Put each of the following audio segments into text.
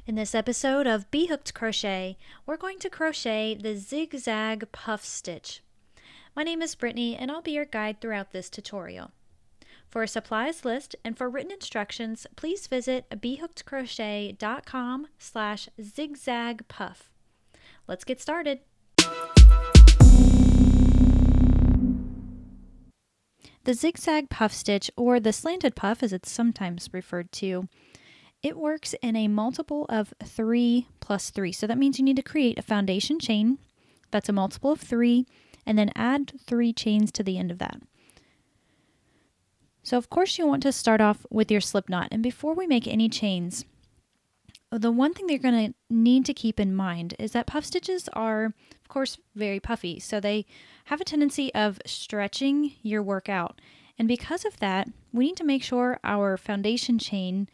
In this episode of B.Hooked Crochet, we're going to crochet the Zig Zag puff stitch. My name is Brittany and I'll be your guide throughout this tutorial. For a supplies list and for written instructions, please visit bhookedcrochet.com/zigzagpuff. Let's get started. The Zig Zag puff stitch, or the slanted puff as it's sometimes referred to, it works in a multiple of 3 plus 3. So that means you need to create a foundation chain that's a multiple of 3 and then add 3 chains to the end of that. So of course you want to start off with your slip knot, and before we make any chains, the one thing that you're going to need to keep in mind is that puff stitches are of course very puffy, so they have a tendency of stretching your work out, and because of that we need to make sure our foundation chain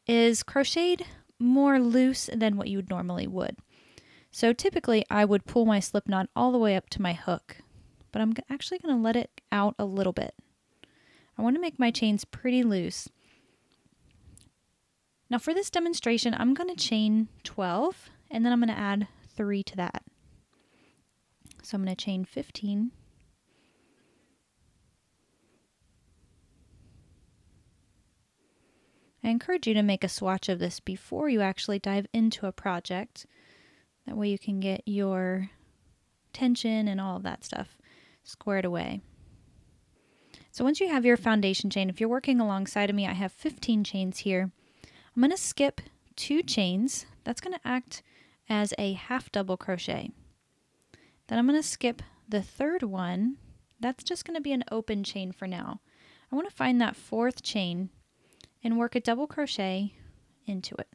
is crocheted more loose than what you would normally would. So typically I would pull my slip knot all the way up to my hook, but I'm actually going to let it out a little bit. I want to make my chains pretty loose. Now for this demonstration I'm going to chain 12 and then I'm going to add 3 to that. So I'm going to chain 15. I encourage you to make a swatch of this before you actually dive into a project. That way you can get your tension and all of that stuff squared away. So once you have your foundation chain, if you're working alongside of me, I have 15 chains here. I'm going to skip 2 chains. That's going to act as a half double crochet. Then I'm going to skip the third one. That's just going to be an open chain for now. I want to find that 4th chain and work a double crochet into it.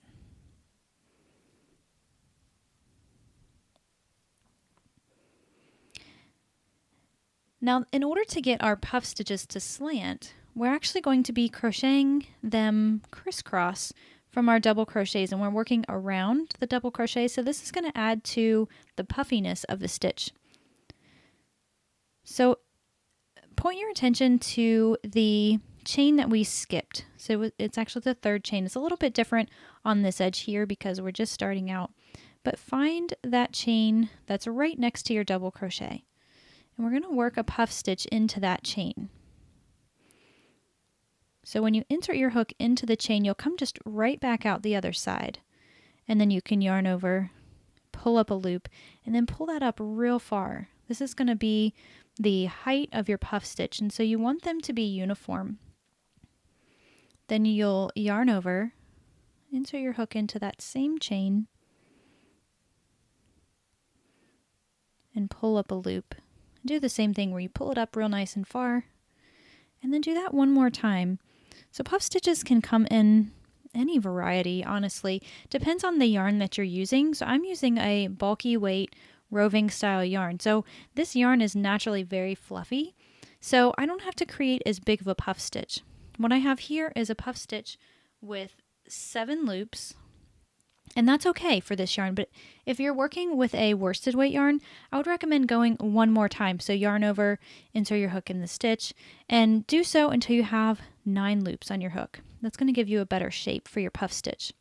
Now, in order to get our puff stitches to slant, we're actually going to be crocheting them crisscross from our double crochets, and we're working around the double crochet, so this is going to add to the puffiness of the stitch. So point your attention to the chain that we skipped. So it's actually the 3rd chain. It's a little bit different on this edge here because we're just starting out, but find that chain that's right next to your double crochet, and we're going to work a puff stitch into that chain. So when you insert your hook into the chain, you'll come just right back out the other side, and then you can yarn over, pull up a loop, and then pull that up real far. This is going to be the height of your puff stitch, and so you want them to be uniform. Then you'll yarn over, insert your hook into that same chain, and pull up a loop. Do the same thing where you pull it up real nice and far, and then do that one more time. So puff stitches can come in any variety, honestly. Depends on the yarn that you're using. So I'm using a bulky weight roving style yarn. So this yarn is naturally very fluffy, so I don't have to create as big of a puff stitch. What I have here is a puff stitch with 7 loops, and that's okay for this yarn, but if you're working with a worsted weight yarn, I would recommend going one more time. So yarn over, insert your hook in the stitch, and do so until you have 9 loops on your hook. That's going to give you a better shape for your puff stitch.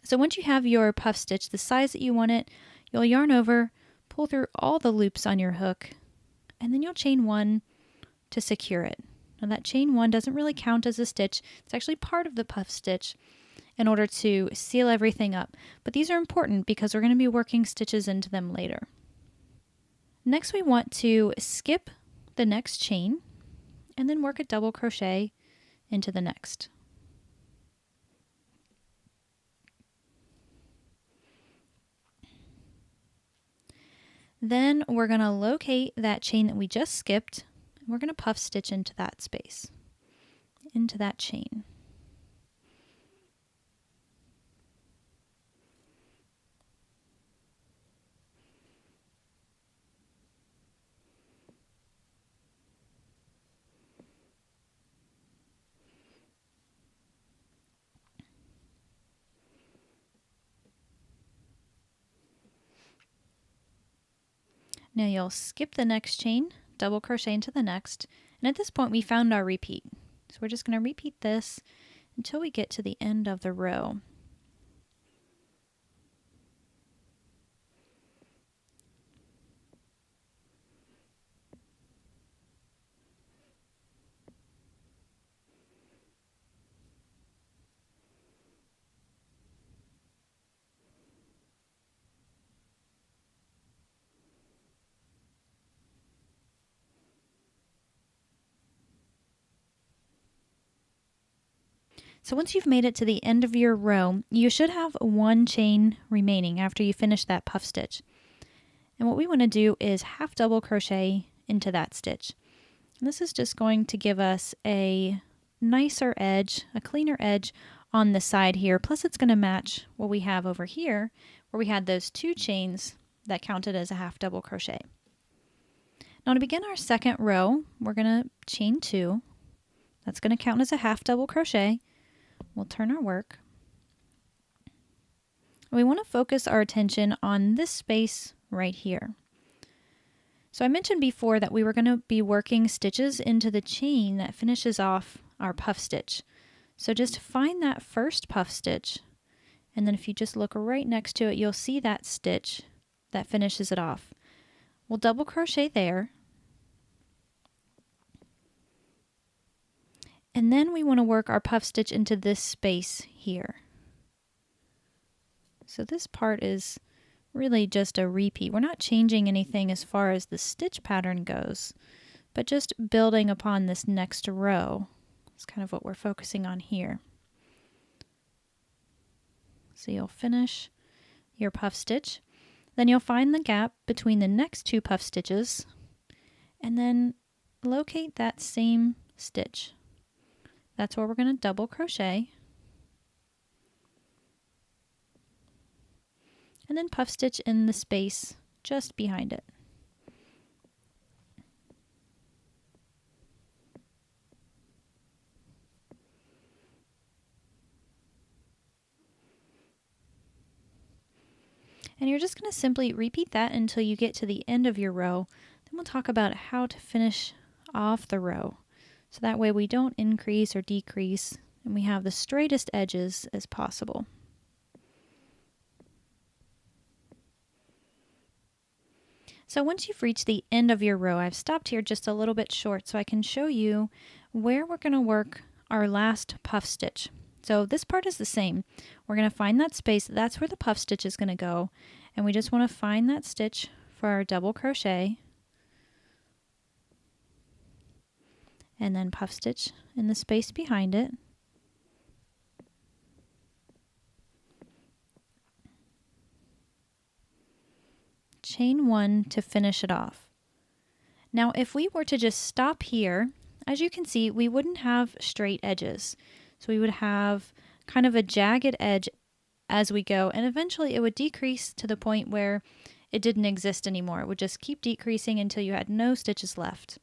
So once you have your puff stitch the size that you want it, you'll yarn over, pull through all the loops on your hook, and then you'll chain 1 to secure it. Now that chain 1 doesn't really count as a stitch. It's actually part of the puff stitch in order to seal everything up. But these are important because we're going to be working stitches into them later. Next we want to skip the next chain and then work a double crochet into the next. Then we're going to locate that chain that we just skipped. We're going to puff stitch into that space, into that chain. Now you'll skip the next chain, double crochet into the next, and at this point we found our repeat. So we're just going to repeat this until we get to the end of the row. So once you've made it to the end of your row, you should have one chain remaining after you finish that puff stitch. And what we want to do is half double crochet into that stitch. And this is just going to give us a nicer edge, a cleaner edge on the side here. Plus it's going to match what we have over here where we had those 2 chains that counted as a half double crochet. Now to begin our second row, we're going to chain 2. That's going to count as a half double crochet. We'll turn our work. We want to focus our attention on this space right here. So I mentioned before that we were going to be working stitches into the chain that finishes off our puff stitch. So just find that first puff stitch, and then if you just look right next to it, you'll see that stitch that finishes it off. We'll double crochet there. And then we want to work our puff stitch into this space here. So this part is really just a repeat. We're not changing anything as far as the stitch pattern goes, but just building upon this next row. It's kind of what we're focusing on here. So you'll finish your puff stitch, then you'll find the gap between the next 2 puff stitches, and then locate that same stitch. That's where we're going to double crochet, and then puff stitch in the space just behind it. And you're just going to simply repeat that until you get to the end of your row. Then we'll talk about how to finish off the row. So that way we don't increase or decrease, and we have the straightest edges as possible. So once you've reached the end of your row, I've stopped here just a little bit short so I can show you where we're going to work our last puff stitch. So this part is the same. We're going to find that space. That's where the puff stitch is going to go. And we just want to find that stitch for our double crochet. And then puff stitch in the space behind it. Chain 1 to finish it off. Now if we were to just stop here, as you can see, we wouldn't have straight edges. So we would have kind of a jagged edge as we go, and eventually it would decrease to the point where it didn't exist anymore. It would just keep decreasing until you had no stitches left.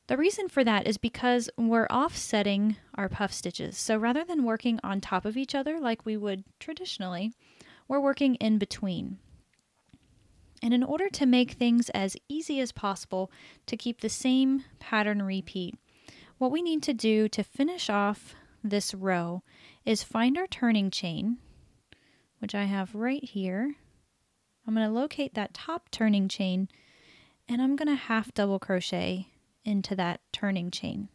The reason for that is because we're offsetting our puff stitches. So rather than working on top of each other like we would traditionally, we're working in between. And in order to make things as easy as possible to keep the same pattern repeat, what we need to do to finish off this row is find our turning chain, which I have right here. I'm going to locate that top turning chain, and I'm going to half double crochet into that turning chain.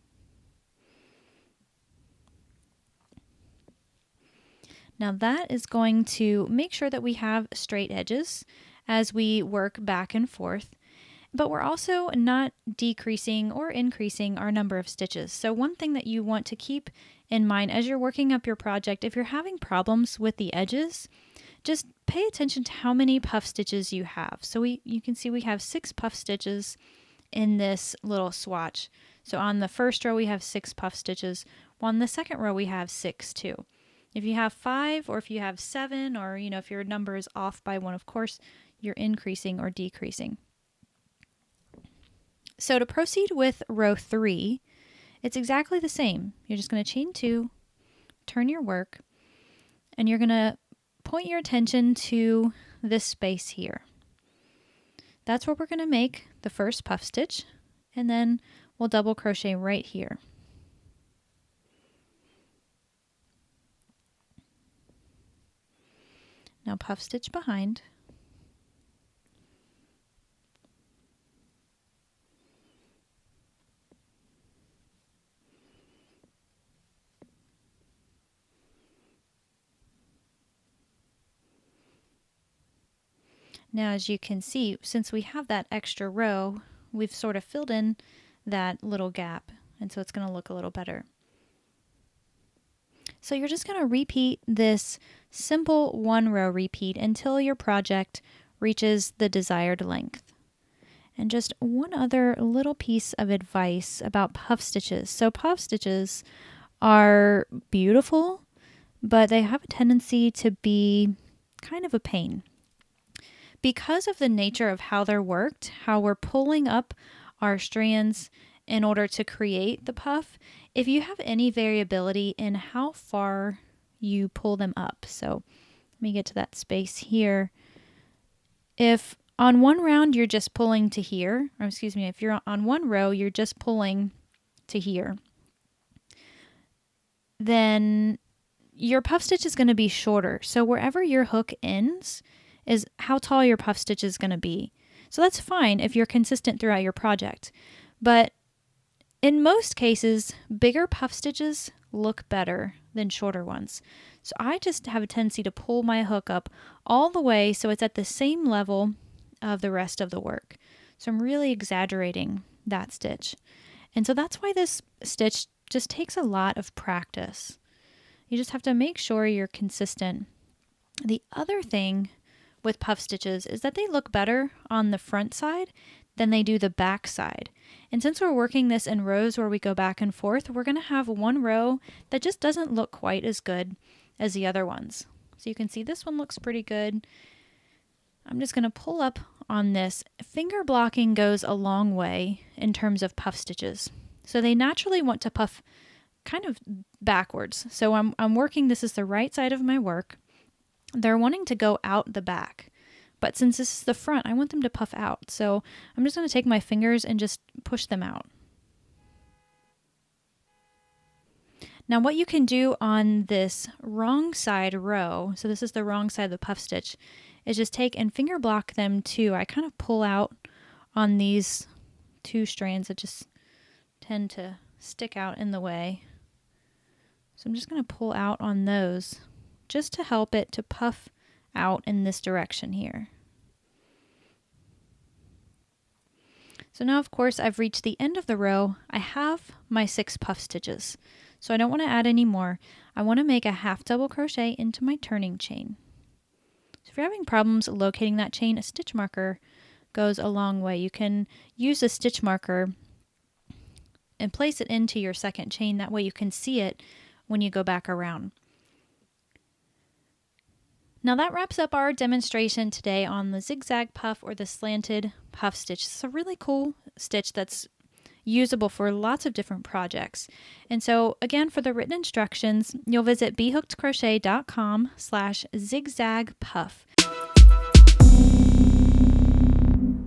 Now that is going to make sure that we have straight edges as we work back and forth, but we're also not decreasing or increasing our number of stitches. So one thing that you want to keep in mind as you're working up your project, if you're having problems with the edges, just pay attention to how many puff stitches you have. So you can see we have 6 puff stitches in this little swatch. So on the first row we have 6 puff stitches. On the second row we have 6 too. If you have 5 or if you have 7, or if your number is off by 1, of course you're increasing or decreasing. So to proceed with row 3, it's exactly the same. You're just going to chain 2, turn your work, and you're going to point your attention to this space here. That's where we're going to make the first puff stitch, and then we'll double crochet right here. Now puff stitch behind. Now as you can see, since we have that extra row, we've sort of filled in that little gap, and so it's going to look a little better. So you're just going to repeat this simple 1-row repeat until your project reaches the desired length. And just one other little piece of advice about puff stitches. So puff stitches are beautiful, but they have a tendency to be kind of a pain. Because of the nature of how they're worked, how we're pulling up our strands in order to create the puff, if you have any variability in how far you pull them up. So let me get to that space here. If on one round you're just pulling to here, or excuse me, if you're on one row, you're just pulling to here, then your puff stitch is going to be shorter. So wherever your hook ends is how tall your puff stitch is going to be. So that's fine if you're consistent throughout your project. But in most cases, bigger puff stitches look better than shorter ones. So I just have a tendency to pull my hook up all the way so it's at the same level of the rest of the work. So I'm really exaggerating that stitch. And so that's why this stitch just takes a lot of practice. You just have to make sure you're consistent. The other thing with puff stitches is that they look better on the front side than they do the back side. And since we're working this in rows where we go back and forth, we're going to have one row that just doesn't look quite as good as the other ones. So you can see this one looks pretty good. I'm just going to pull up on this. Finger blocking goes a long way in terms of puff stitches. So they naturally want to puff kind of backwards. So I'm working, this is the right side of my work. They're wanting to go out the back. But since this is the front, I want them to puff out. So I'm just going to take my fingers and just push them out. Now what you can do on this wrong side row, so this is the wrong side of the puff stitch, is just take and finger block them too. I kind of pull out on these two strands that just tend to stick out in the way. So I'm just going to pull out on those just to help it to puff out in this direction here. So now, of course, I've reached the end of the row. I have my 6 puff stitches. So I don't want to add any more. I want to make a half double crochet into my turning chain. So if you're having problems locating that chain, a stitch marker goes a long way. You can use a stitch marker and place it into your second chain. That way you can see it when you go back around. Now that wraps up our demonstration today on the zigzag puff or the slanted puff stitch. It's a really cool stitch that's usable for lots of different projects. And so again, for the written instructions, you'll visit BHookedCrochet.com/zigzagpuff.